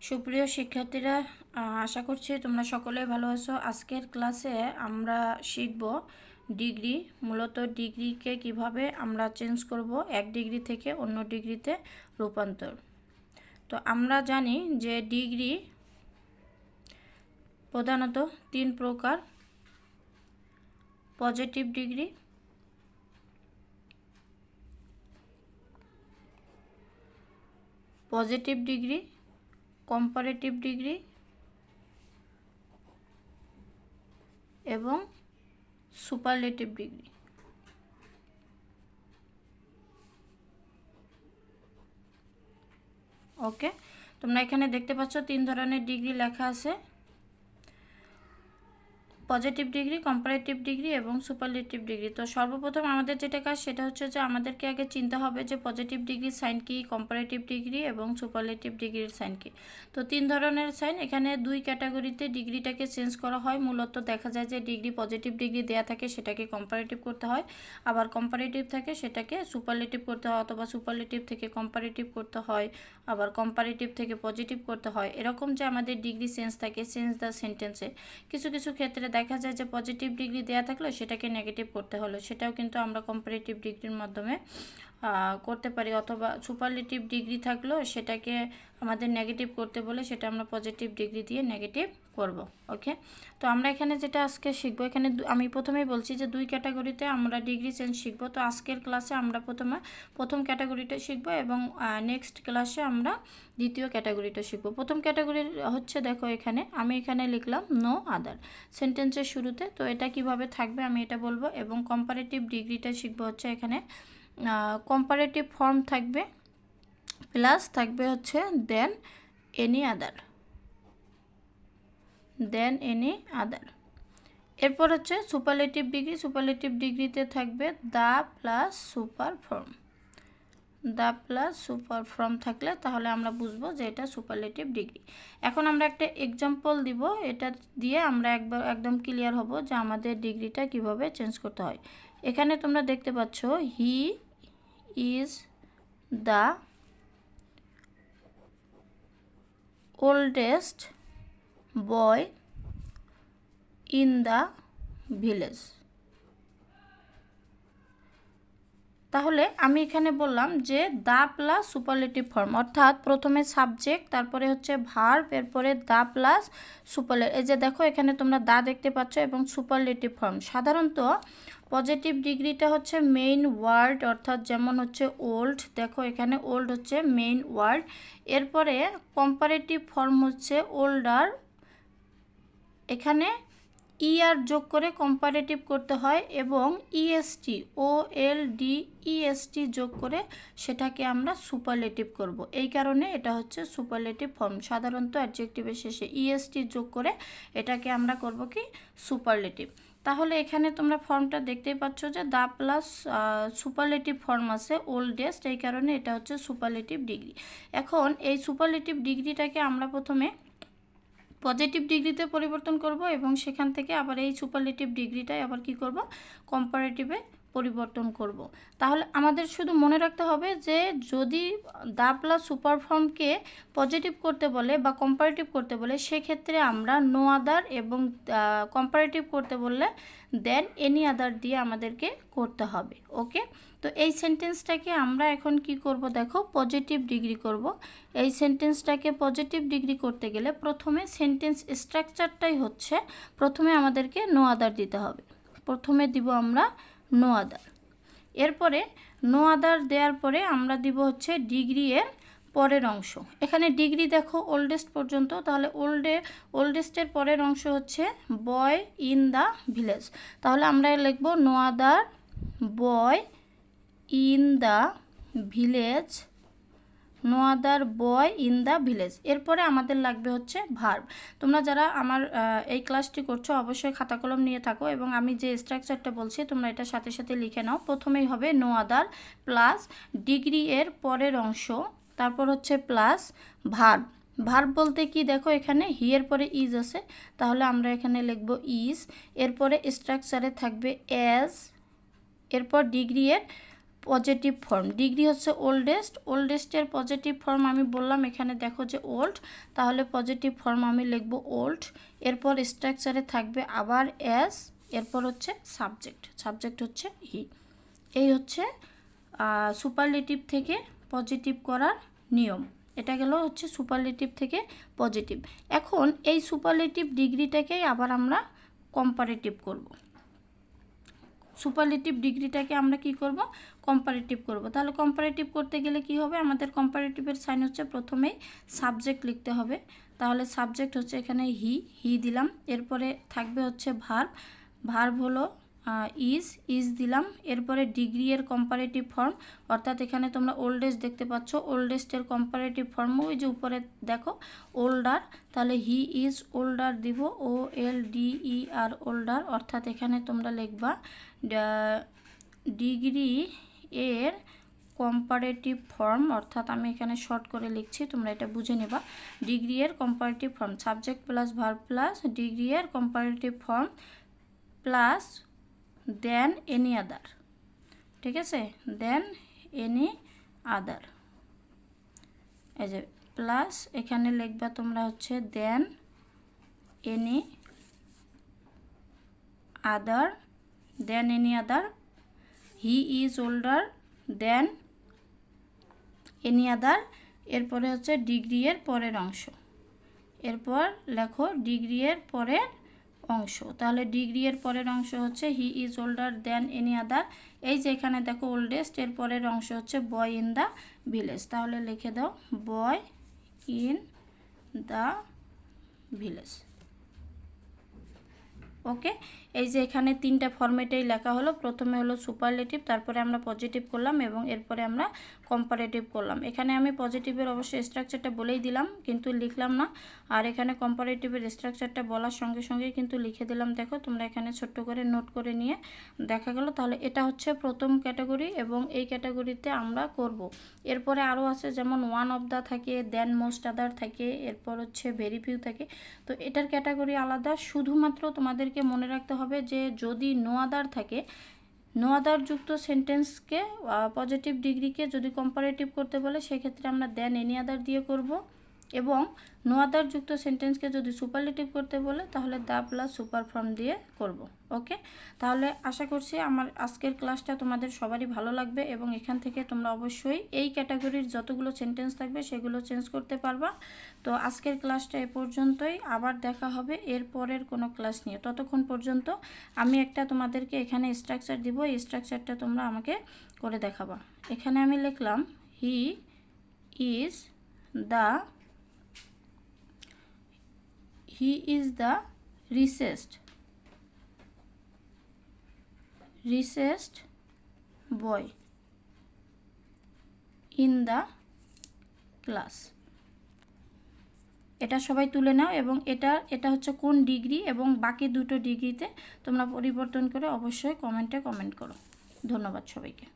সুপ্রিয় শিক্ষার্থীরা, আশা করছি তোমরা সকলেই ভালো আছো। আজকের ক্লাসে আমরা শিখব ডিগ্রি। মূলত ডিগ্রিকে কিভাবে আমরা চেঞ্জ করব এক ডিগ্রি থেকে অন্য ডিগ্রিতে রূপান্তর। তো আমরা জানি যে ডিগ্রি প্রধানত তিন প্রকার: পজিটিভ ডিগ্রি, কম্পারেটিভ ডিগ্রি এবং সুপারলেটিভ ডিগ্রি। ওকে, তোমরা এখানে দেখতে পাচ্ছ তিন ধরনের ডিগ্রি লেখা আছে: পজিটিভ ডিগ্রি, কম্পারেটিভ ডিগ্রি এবং সুপারলেটিভ ডিগ্রি। তো সর্বপ্রথম আমাদের যেটা কাজ সেটা হচ্ছে যে আমাদেরকে আগে চিনতে হবে যে পজিটিভ ডিগ্রির সাইন কি, কম্পারেটিভ ডিগ্রি এবং সুপারলেটিভ ডিগ্রির সাইন কি। তো তিন ধরনের সাইন, এখানে দুই ক্যাটাগরিতে ডিগ্রিটাকে চেঞ্জ করা হয়। মূলত দেখা যায় যে ডিগ্রি পজিটিভ ডিগ্রি দেয়া থাকে সেটাকে কম্পারেটিভ করতে হয়, আবার কম্পারেটিভ থাকে সেটাকে সুপারলেটিভ করতে হয়, অথবা সুপারলেটিভ থেকে কম্পারেটিভ করতে হয়, আবার কম্পারেটিভ থেকে পজিটিভ করতে হয়। এরকম যে আমাদের ডিগ্রি চেঞ্জ থাকে, চেঞ্জ দ্য সেন্টেন্সে কিছু কিছু ক্ষেত্রে দেখা যায় যে পজিটিভ ডিগ্রি দেওয়া থাকলে সেটাকে নেগেটিভ করতে হলো, সেটাও কিন্তু আমরা কম্পারেটিভ ডিগ্রির মাধ্যমে করতে পারি, অথবা সুপারলেটিভ ডিগ্রি থাকলেও সেটাকে আমাদের নেগেটিভ করতে বলে সেটা আমরা পজিটিভ ডিগ্রি দিয়ে নেগেটিভ করব। ওকে, তো আমরা এখানে যেটা আজকে শিখবো, এখানে আমি প্রথমেই বলছি যে দুই ক্যাটাগরিতে আমরা ডিগ্রি চেঞ্জ শিখবো। তো আজকের ক্লাসে আমরা প্রথম ক্যাটাগরিটা শিখবো এবং নেক্সট ক্লাসে আমরা দ্বিতীয় ক্যাটাগরিটা শিখবো। প্রথম ক্যাটাগরি হচ্ছে, দেখো এখানে আমি লিখলাম নো আদার সেন্টেন্সের শুরুতে। তো এটা কিভাবে থাকবে আমি এটা বলবো। এবং কম্পারেটিভ ডিগ্রিটা শিখবো হচ্ছে এখানে কম্পারেটিভ ফর্ম থাকবে, প্লাস থাকবে হচ্ছে দেন এনি আদার। এরপর হচ্ছে সুপারলেটিভ ডিগ্রিতে থাকবে দ্য প্লাস সুপার ফর্ম থাকলে তাহলে আমরা বুঝবো যে এটা সুপারলেটিভ ডিগ্রি। এখন আমরা একটা এক্সাম্পল দিব, এটা দিয়ে আমরা একদম ক্লিয়ার হব যে আমাদের ডিগ্রিটা কিভাবে চেঞ্জ করতে হয়। এখানে তোমরা দেখতে পাচ্ছ he is the oldest boy in the village. তাহলে আমি এখানে বললাম যে দ্য প্লাস সুপারলেটিভ ফর্ম, অর্থাৎ প্রথমে সাবজেক্ট, তারপরে হচ্ছে ভার্ব, এরপরে দ্য প্লাস সুপারলেটিভ। এই যে দেখো এখানে তোমরা দ্য দেখতে পাচ্ছ এবং সুপারলেটিভ ফর্ম। সাধারণত পজিটিভ ডিগ্রিটা হচ্ছে মেইন ওয়ার্ড, অর্থাৎ যেমন হচ্ছে ওল্ড, দেখো এখানে ওল্ড হচ্ছে মেইন ওয়ার্ড। এরপরে কম্পারেটিভ ফর্ম হচ্ছে ওল্ডার, এখানে ইয়ার যোগ করে কম্পারেটিভ করতে হয়, এবং ইএসটি OLD যোগ করে সেটাকে আমরা সুপারলেটিভ করব। এই কারণে এটা হচ্ছে সুপারলেটিভ ফর্ম। সাধারণত অ্যাডজেক্টিভের শেষে ইএসটি যোগ করে এটাকে আমরা করব কি সুপারলেটিভ। তাহলে এখানে তোমরা ফর্মটা দেখতেই পাচ্ছ যে দ্য প্লাস সুপারলেটিভ ফর্ম আছে ওল্ডেস্ট, এই কারণে এটা হচ্ছে সুপারলেটিভ ডিগ্রি। এখন এই সুপারলেটিভ ডিগ্রিটাকে আমরা প্রথমে পজিটিভ ডিগ্রিতে পরিবর্তন করব এবং সেখান থেকে আবার এই সুপারলেটিভ ডিগ্রিটাই আবার কি করব, কম্পারেটিভে পরিবর্তন করব। তাহলে আমাদের শুধু মনে রাখতে হবে যে যদি দ্য প্লাস সুপার ফর্মকে পজিটিভ করতে বলে বা কম্পারেটিভ করতে বলে সেক্ষেত্রে আমরা নো আদার, এবং কম্পারেটিভ করতে বললে দেন এনি আদার দিয়ে আমাদেরকে করতে হবে। ওকে, তো এই সেন্টেন্সটাকে আমরা এখন কি করব, দেখো পজিটিভ ডিগ্রি করব। এই সেন্টেন্সটাকে পজিটিভ ডিগ্রি করতে গেলে প্রথমে সেন্টেন্স স্ট্রাকচারটাই হচ্ছে প্রথমে আমাদেরকে নো আদার দিতে হবে। প্রথমে দিব আমরা নো আদার, এরপরে নো আদার দেওয়ার পরে আমরা দিব হচ্ছে ডিগ্রি এর পরের অংশ। এখানে ডিগ্রি দেখো ওল্ডেস্ট পর্যন্ত, তাহলে ওল্ডেস্টের পরের অংশ হচ্ছে বয় ইন দ্য ভিলেজ। তাহলে আমরা লিখব no other boy in the village, no other boy in the village. এরপরে আমাদের লাগবে হচ্ছে ভার্ব। তোমরা যারা আমার এই ক্লাসটি করছো অবশ্যই খাতা কলম নিয়ে থাকো এবং আমি যে স্ট্রাকচারটা বলছি তোমরা এটা সাথে সাথে লিখে নাও। প্রথমেই হবে নো আদার প্লাস ডিগ্রি এর পরের অংশ, তারপর হচ্ছে প্লাস ভার্ব বলতে কি, দেখো এখানে হি এর পরে ইজ আছে, তাহলে আমরা এখানে লিখব ইজ। এরপরে স্ট্রাকচারে থাকবে অ্যাজ, এরপর ডিগ্রি এর পজিটিভ ফর্ম। ডিগ্রি হচ্ছে ওল্ডেস্ট, ওল্ডেস্টের পজিটিভ ফর্ম আমি বললাম এখানে দেখো যে ওল্ড, তাহলে পজিটিভ ফর্ম আমি লিখব ওল্ড। এরপর স্ট্রাকচারে থাকবে আবার এস, এরপর হচ্ছে সাবজেক্ট, সাবজেক্ট হচ্ছে হি। এই হচ্ছে সুপারলেটিভ থেকে পজিটিভ করার নিয়ম। এটা গেল হচ্ছে সুপারলেটিভ থেকে পজিটিভ। এখন এই সুপারলেটিভ ডিগ্রিটাকেই আবার আমরা কম্পারেটিভ করব। সুপারলেটিভ ডিগ্রিটাকে আমরা কি করব, কম্পারেটিভ করব। তাহলে কম্পারেটিভ করতে গেলে কি হবে, আমাদের কম্পারেটিভের সাইন হচ্ছে প্রথমেই সাবজেক্ট লিখতে হবে। তাহলে সাবজেক্ট হচ্ছে এখানে হি, হি দিলাম। এরপরে থাকবে হচ্ছে ভার্ব, ভার্ব হলো ইজ দিলাম। এরপরে ডিগ্রি এর কম্পারেটিভ ফর্ম, অর্থাৎ এখানে তোমরা ওল্ডেস্ট দেখতে পাচ্ছ, ওল্ডেস্টের কম্পারেটিভ ফর্ম ওই যে উপরে দেখো ওল্ডার, তাহলে হি ইজ ওল্ডার দিব, OLDER ওল্ডার। অর্থাৎ এখানে তোমরা লিখবা ডিগ্রি এর কম্পারেটিভ ফর্ম, অর্থাৎ আমি এখানে শর্ট করে লিখছি, তোমরা এটা বুঝে নেবা। ডিগ্রি এর comparative form subject plus verb plus degree এর comparative form plus then any other, ঠিক আছে, দেন এনি আদার। এই যে প্লাস এখানে লিখবা তোমরা হচ্ছে দেন any other, then any other, he is older than any আদার। এরপরে হচ্ছে ডিগ্রি এর পরের অংশ, এরপর লেখো ডিগ্রি এর পরের অংশ। তাহলে ডিগ্রি এর পরের অংশ হচ্ছে he is older than any আদার। এই যে এখানে দেখো ওল্ডেস্ট, এর পরের অংশ হচ্ছে বয় ইন দ্য ভিলেজ। তাহলে লিখে দাও বয় ইন দ্য ভিলেজ। ওকে, এই যে এখানে তিনটা ফরম্যাটেই লেখা হলো। প্রথমে হলো সুপারলেটিভ, তারপরে আমরা পজিটিভ করলাম এবং এরপরে আমরা কম্পারেটিভ করলাম। এখানে আমি পজিটিভের অবশ্যই স্ট্রাকচারটা বলেই দিলাম, কিন্তু লিখলাম না। আর এখানে কম্পারেটিভের স্ট্রাকচারটা বলার সঙ্গে সঙ্গেই কিন্তু লিখে দিলাম। দেখো তোমরা এখানে ছোট্ট করে নোট করে নিয়ে দেখা গেল। তাহলে এটা হচ্ছে প্রথম ক্যাটাগরি এবং এই ক্যাটাগরিতে আমরা করব। এরপরে আরও আছে, যেমন ওয়ান অফ দ্য থাকে, দেন মোস্ট আদার থাকে, এরপর হচ্ছে ভেরি ফিউ থাকে। তো এটার ক্যাটাগরি আলাদা। শুধুমাত্র তোমাদেরকে মনে রাখতে হবে যে যদি নো আদার থাকে, নো আদার যুক্ত সেন্টেন্সকে পজিটিভ ডিগ্রিকে যদি কম্পারেটিভ করতে বলে সেক্ষেত্রে আমরা দেন এনি আদার দিয়ে করব, এবং নো আদার যুক্ত সেন্টেন্সকে যদি সুপারলেটিভ করতে বলে তাহলে দা প্লাস সুপার ফর্ম দিয়ে করব। ওকে, তাহলে আশা করছি আমার আজকের ক্লাসটা তোমাদের সবারই ভালো লাগবে এবং এখান থেকে তোমরা অবশ্যই এই ক্যাটাগরির যতগুলো সেন্টেন্স থাকবে সেগুলো চেঞ্জ করতে পারবা। তো আজকের ক্লাসটা এ পর্যন্তই, আবার দেখা হবে এর পরের কোনো ক্লাস নিয়ে। ততক্ষণ পর্যন্ত আমি একটা তোমাদেরকে এখানে স্ট্রাকচার দিব, এই স্ট্রাকচারটা তোমরা আমাকে করে দেখাবা। এখানে আমি লিখলাম he is the richest boy in the class। এটা সবাই তুলে নাও এবং এটা হচ্ছে কোন ডিগ্রি এবং বাকি দুটো ডিগ্রিতে তোমরা পরিবর্তন করে অবশ্যই কমেন্টে কমেন্ট করো। ধন্যবাদ সবাইকে।